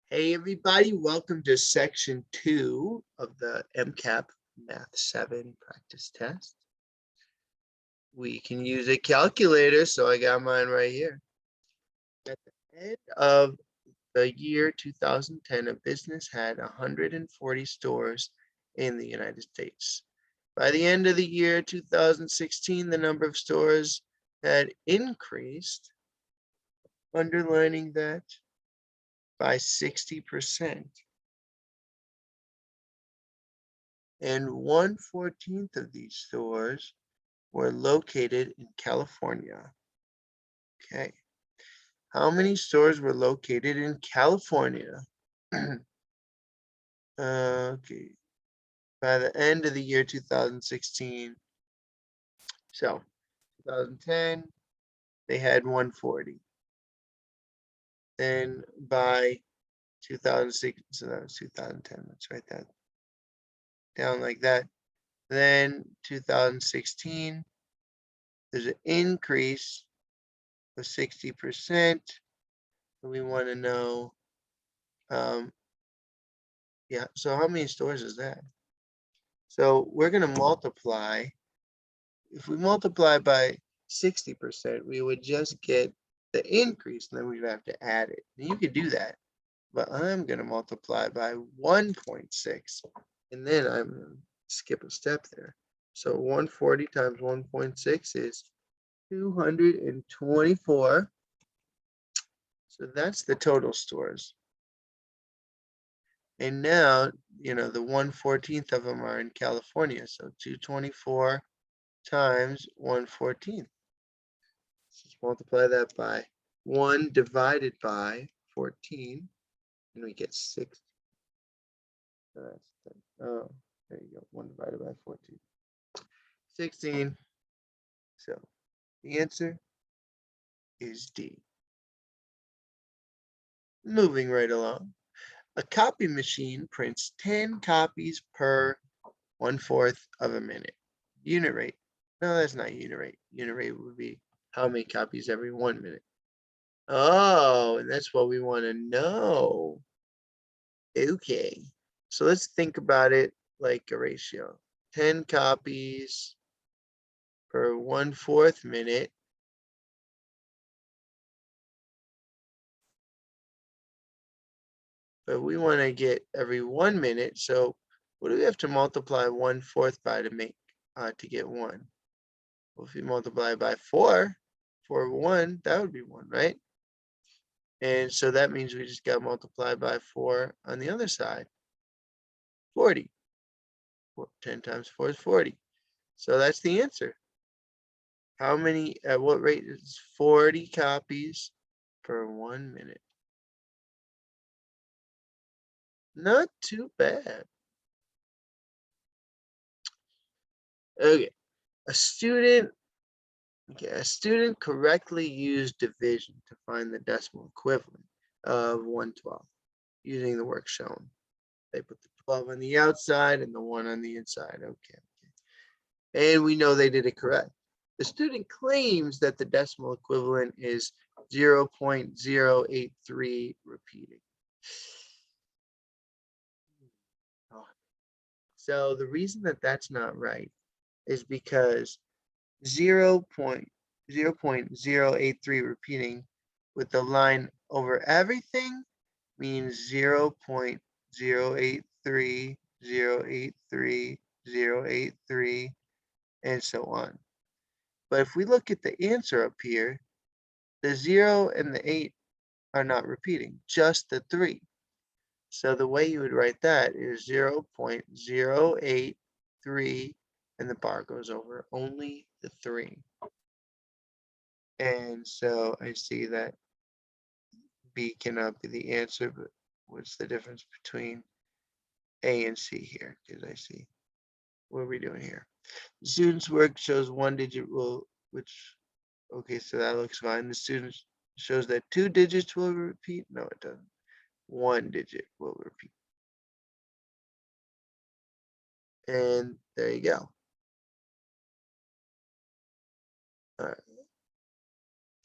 Hey everybody, welcome to section 2 of the MCAP Math 7 practice test. We can use a calculator, so I got mine right here. At the end of the year 2010, a business had 140 stores in the United States. By the end of the year 2016, the number of stores had increased, underlining that by 60%. And 1/14 of these stores were located in California. Okay. How many stores were located in California? Okay. By the end of the year 2016. So 2010, they had 140. Then by 2006, so that was 2010. Let's write that down like that. Then 2016, there's an increase of 60%. We want to know, yeah, so how many stores is that? So we're going to multiply. If we multiply by 60%, we would just get the increase, and then we'd have to add it. And you could do that, but I'm going to multiply by 1.6, and then I'm going to skip a step there. So 140 times 1.6 is 224. So that's the total stores. And now, the 1/14 of them are in California. So 224 times 1/14. Just multiply that by 1 divided by 14, and we get 6. Oh, there you go. 1 divided by 14. 16. So the answer is D. Moving right along. A copy machine prints 10 copies per 1/4 of a minute. Unit rate. No, that's not unit rate. Unit rate would be how many copies every 1 minute. Oh, and that's what we want to know. Okay. So let's think about it like a ratio. 10 copies per 1/4 minute. But we want to get every 1 minute. So what do we have to multiply 1/4 by to make to get 1? Well, if you multiply by 4 for 1, that would be 1, right? And so that means we just got to multiply by 4 on the other side. 40. 10 times 4 is 40. So that's the answer. How many, at what rate is 40 copies per 1 minute? Not too bad. Okay. A student correctly used division to find the decimal equivalent of 1/12 using the work shown. They put the 12 on the outside and the 1 on the inside. Okay. And we know they did it correct. The student claims that the decimal equivalent is 0.083 repeating. So the reason that that's not right is because 0.083 repeating with the line over everything means 0.083, 0.083, 0.083, and so on. But if we look at the answer up here, the 0 and the 8 are not repeating, just the 3. So the way you would write that is 0.083, and the bar goes over only the 3. And so I see that B cannot be the answer, but what's the difference between A and C here? Because I see, what are we doing here? The student's work shows 1-digit rule, which, okay, so that looks fine. The student shows that 2 digits will repeat. No, it doesn't. 1 digit will repeat. And there you go. All right.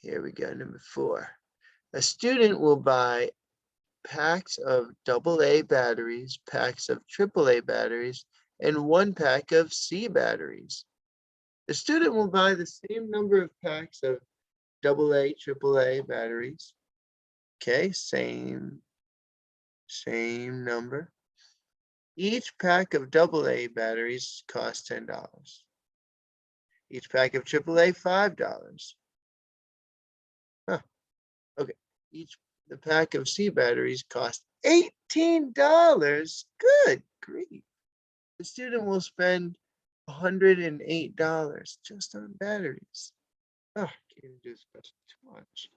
Here we go, number 4. A student will buy packs of AA batteries, packs of AAA batteries, and 1 pack of C batteries. The student will buy the same number of packs of AA, AAA batteries. Okay, same number. Each pack of AA batteries costs $10. Each pack of AAA, $5. Huh. Okay. The pack of C batteries costs $18. Good grief. The student will spend $108 just on batteries. Oh, can't do this question too much.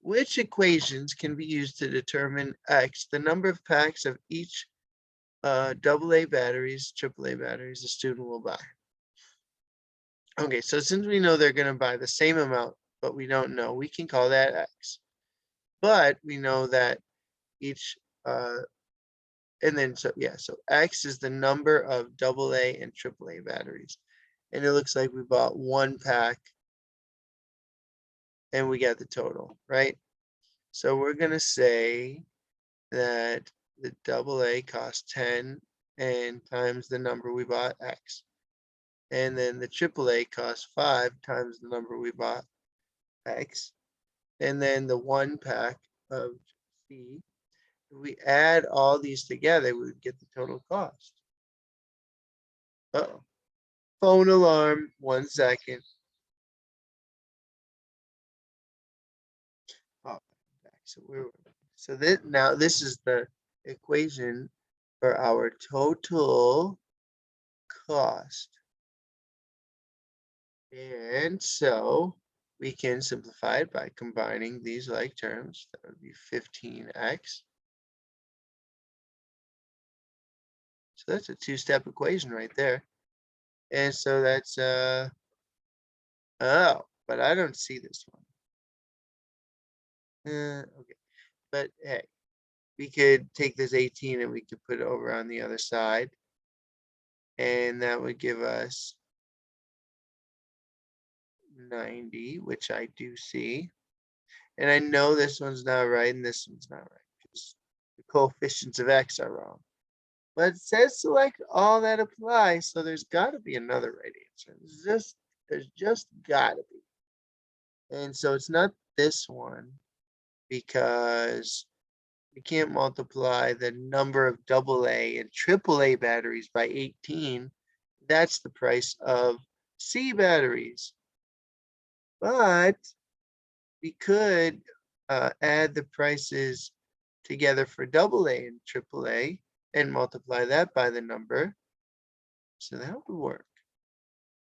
Which equations can be used to determine X, the number of packs of each AA batteries, AAA batteries the student will buy? Okay, so since we know they're going to buy the same amount, but we don't know, we can call that X. But we know that each, and then, so yeah, so X is the number of AA and AAA batteries. And it looks like we bought 1 pack and we got the total, right? So we're going to say that the AA cost 10 and times the number we bought, X. And then the AAA cost 5 times the number we bought, X. And then the 1 pack of C, if we add all these together, we would get the total cost. Uh-oh. Phone alarm, 1 second. Oh, so this is the equation for our total cost. And so we can simplify it by combining these like terms. That would be 15x. So that's a 2-step equation right there. And so that's, oh, but I don't see this one. Okay, but hey, we could take this 18 and we could put it over on the other side. And that would give us 90, which I do see. And I know this one's not right and this one's not right because the coefficients of X are wrong. But it says select all that apply, so there's got to be another right answer. There's just got to be. And so it's not this one because we can't multiply the number of AA and AAA batteries by 18. That's the price of C batteries. But we could add the prices together for AA and AAA and multiply that by the number. So that would work.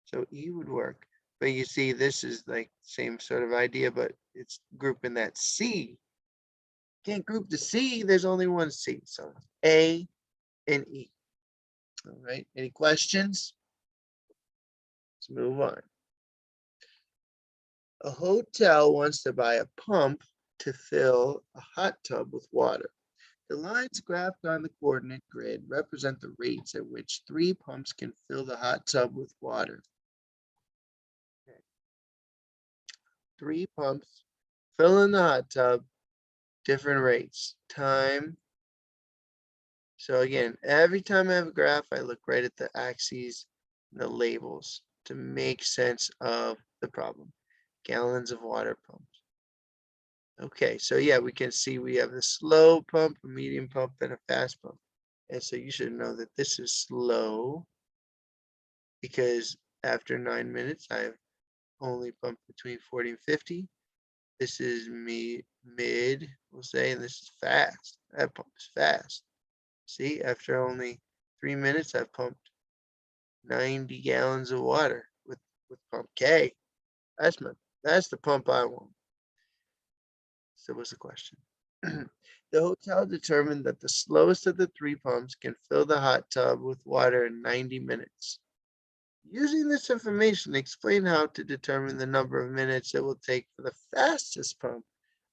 So E would work. But you see, this is like same sort of idea, but it's grouping that C. Can't group the C, there's only one C. So it's A and E. All right, any questions? Let's move on. A hotel wants to buy a pump to fill a hot tub with water. The lines graphed on the coordinate grid represent the rates at which 3 pumps can fill the hot tub with water. Okay. 3 pumps fill in the hot tub, different rates, time. So again, every time I have a graph, I look right at the axes and the labels to make sense of the problem. Gallons of water pumped. Okay, so yeah, we can see we have the slow pump, a medium pump, and a fast pump. And so you should know that this is slow because after 9 minutes, I've only pumped between 40 and 50. This is mid, we'll say, and this is fast. That pump is fast. See, after only 3 minutes, I've pumped 90 gallons of water with pump K. That's the pump I want. So what's the question? The hotel determined that the slowest of the 3 pumps can fill the hot tub with water in 90 minutes. Using this information, explain how to determine the number of minutes it will take for the fastest pump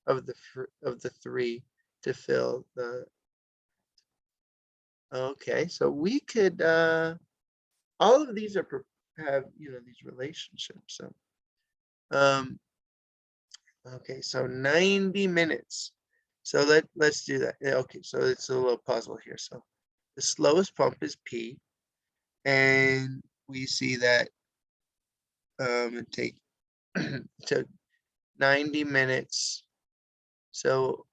of the 3 to fill the. Okay, so we could all of these have these relationships. So okay, so 90 minutes. So let's do that. Yeah, okay, so it's a little puzzle here. So the slowest pump is P, and we see that it take took 90 minutes. So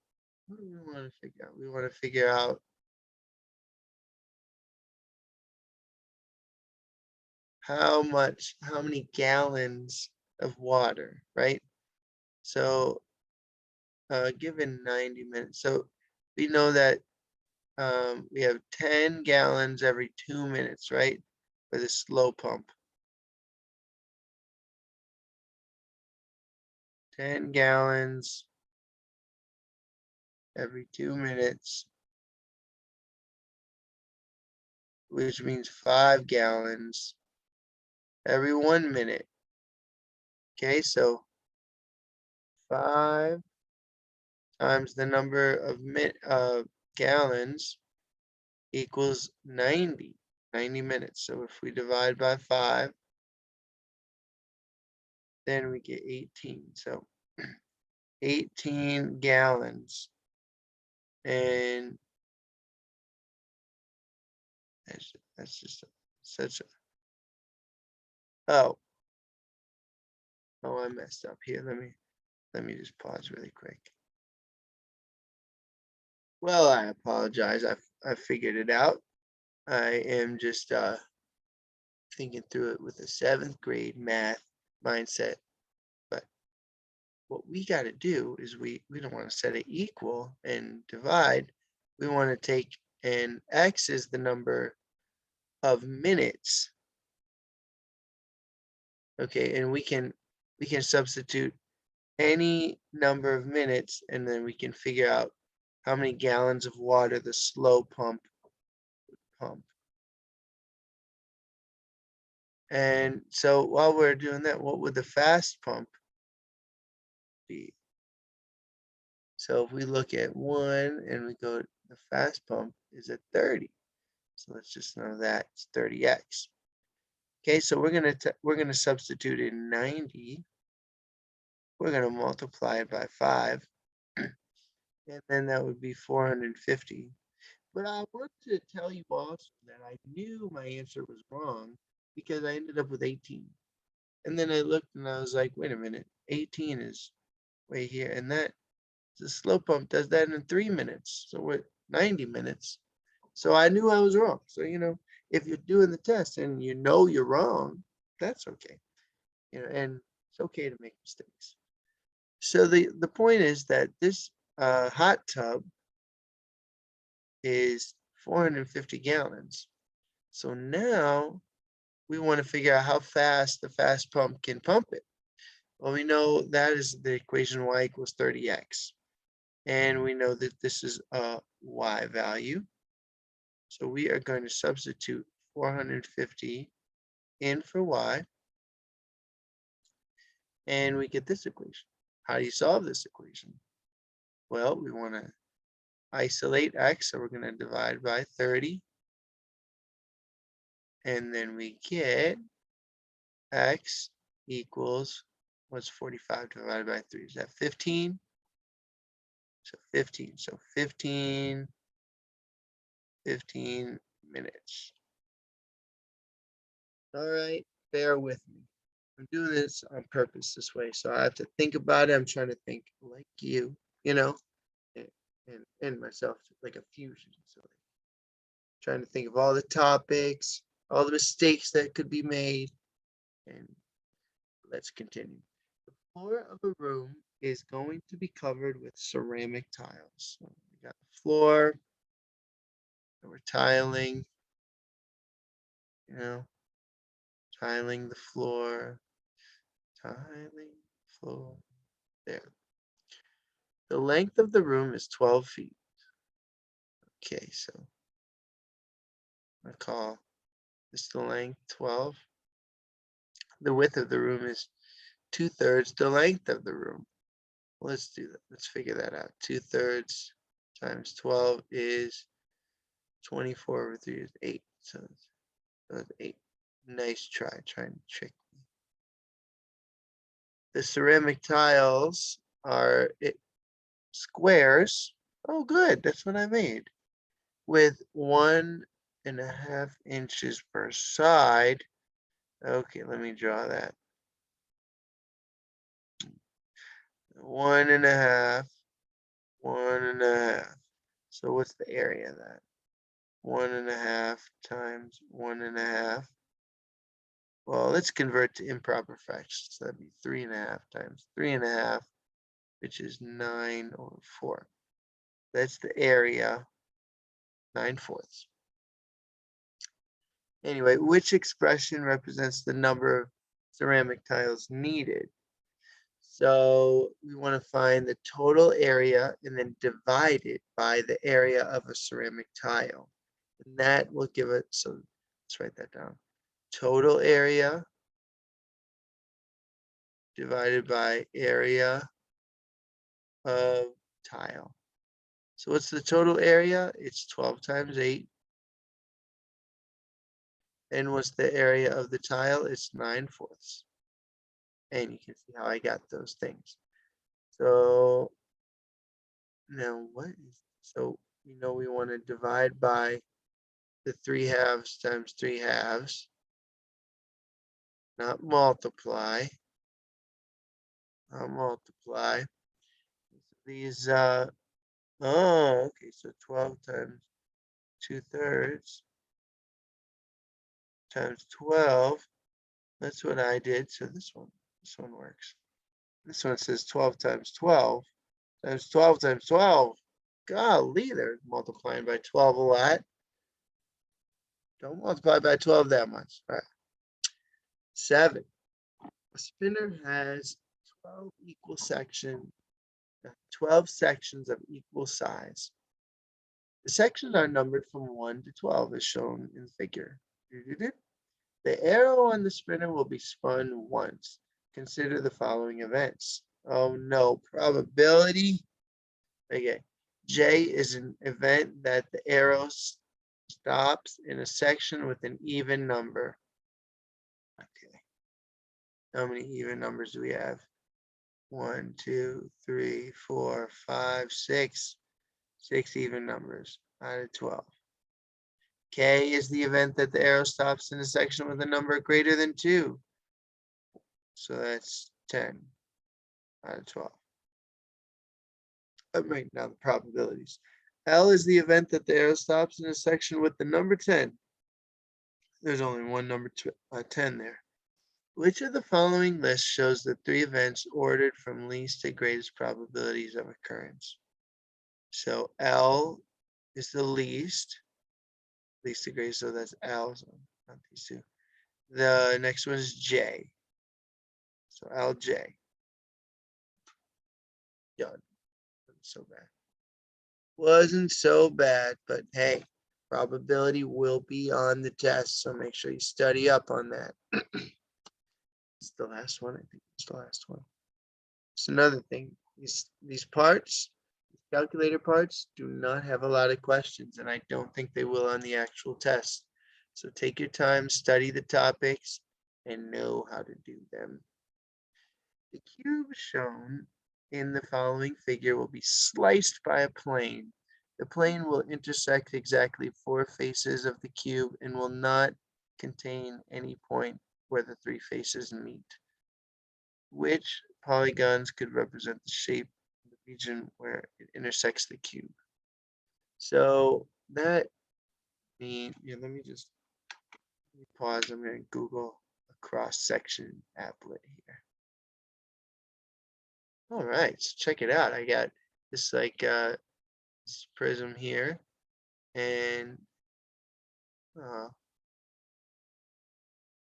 what do we want to figure out? We want to figure out how many gallons of water, right? So given 90 minutes, so we know that we have 10 gallons every 2 minutes, right? For the slow pump. 10 gallons every 2 minutes, which means 5 gallons every 1 minute. Okay, so 5 times the number of gallons equals 90 minutes. So if we divide by 5, then we get 18. So 18 gallons. And that's just such a, oh, I messed up here. Let me just pause really quick. Well, I apologize. I figured it out. I am just thinking through it with a 7th grade math mindset. But what we got to do is we don't want to set it equal and divide. We want to take, and X is the number of minutes. Okay, and we can substitute any number of minutes, and then we can figure out how many gallons of water the slow pump would pump. And so while we're doing that, what would the fast pump be? So if we look at 1 and we go, the fast pump is at 30. So let's just know that it's 30x. Okay, so we're gonna substitute in 90. We're gonna multiply it by 5, and then that would be 450. But I wanted to tell you also that I knew my answer was wrong because I ended up with 18. And then I looked and I was like, wait a minute, 18 is way here. And that the slow pump does that in 3 minutes. So we're 90 minutes. So I knew I was wrong. So, if you're doing the test and you know you're wrong, that's okay. And it's okay to make mistakes. So the point is that this hot tub is 450 gallons. So now we want to figure out how fast the fast pump can pump it. Well, we know that is the equation y equals 30x. And we know that this is a y value. So we are going to substitute 450 in for y. And we get this equation. How do you solve this equation? Well, we want to isolate x, so we're going to divide by 30. And then we get x equals, what's 45 divided by 3? Is that 15? So 15. So 15 minutes. All right, bear with me. I'm doing this on purpose this way, so I have to think about it. I'm trying to think like you, and myself, like a fusion. So trying to think of all the topics, all the mistakes that could be made, and let's continue. The floor of a room is going to be covered with ceramic tiles. So we got the floor, and we're tiling, tiling the floor, there. The length of the room is 12 feet. Okay, so I call this the length 12. The width of the room is 2/3 the length of the room. Let's do that. Let's figure that out. 2/3 times 12 is 24 over 3 is 8. So that's 8. Nice try, trying to trick me. The ceramic tiles are squares, Oh, good. That's what I made. With 1.5 inches per side. Okay, let me draw that. 1.5, 1.5. So what's the area of that? 1.5 times 1.5. Well, let's convert to improper fractions. So that'd be 3.5 times 3.5, which is 9/4. That's the area, 9/4. Anyway, which expression represents the number of ceramic tiles needed? So we want to find the total area and then divide it by the area of a ceramic tile. And that will give it, so let's write that down. Total area divided by area of tile. So what's the total area? It's 12 times 8. And what's the area of the tile? It's 9/4. And you can see how I got those things. So now so we want to divide by the 3/2 times 3/2, not multiply. Multiply. These, oh, okay, so 12 times 2/3 times 12. That's what I did. So this one works. This one says 12 times 12 times 12 times 12. Golly, they're multiplying by 12 a lot. Don't multiply by 12 that much. All right. 7. A spinner has 12 equal sections, 12 sections of equal size. The sections are numbered from 1 to 12 as shown in the figure. The arrow on the spinner will be spun once. Consider the following events. Oh no, probability. Okay. J is an event that the arrow stops in a section with an even number. Okay. How many even numbers do we have? 1, 2, 3, 4, 5, 6. 6 even numbers out of 12. K is the event that the arrow stops in a section with a number greater than 2. So that's 10 out of 12. I'm writing down the probabilities. L is the event that the arrow stops in a section with the number 10. There's only one number 10 there. Which of the following list shows the 3 events ordered from least to greatest probabilities of occurrence? So L is the least to greatest, so that's L, so not these two. The next one is J. So LJ. Done. So bad. Wasn't so bad, but hey, probability will be on the test, so make sure you study up on that. It's the last one. I think it's the last one. It's another thing. These parts, calculator parts, do not have a lot of questions, and I don't think they will on the actual test. So take your time, study the topics, and know how to do them. The cube shown in the following figure will be sliced by a plane. The plane will intersect exactly 4 faces of the cube and will not contain any point where the 3 faces meet. Which polygons could represent the shape of the region where it intersects the cube? So that means, let me pause. I'm going to Google a cross-section applet here. All right, so check it out. I got this this prism here, and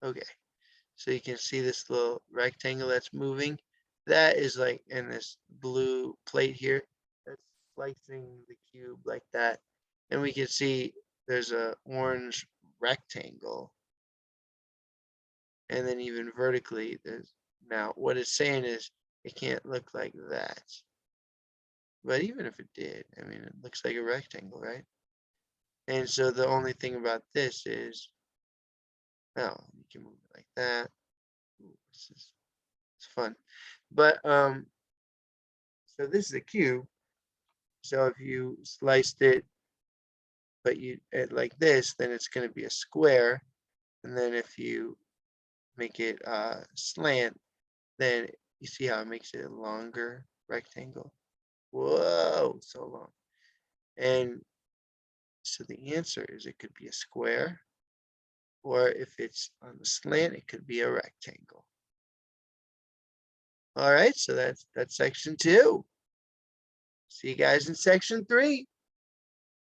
okay, so you can see this little rectangle that's moving. That is like in this blue plate here. That's slicing the cube like that, and we can see there's a orange rectangle, and then even vertically, there's now what it's saying is it can't look like that. But even if it did, I mean, it looks like a rectangle, right? And so the only thing about this is, oh, you can move it like that. Ooh, it's fun. But so this is a cube, So if you sliced it, but like this, then it's going to be a square. And then if you make it slant, then you see how it makes it a longer rectangle. Whoa, so long. And so the answer is it could be a square, or if it's on the slant, it could be a rectangle. All right, so that's section 2. See you guys in section 3.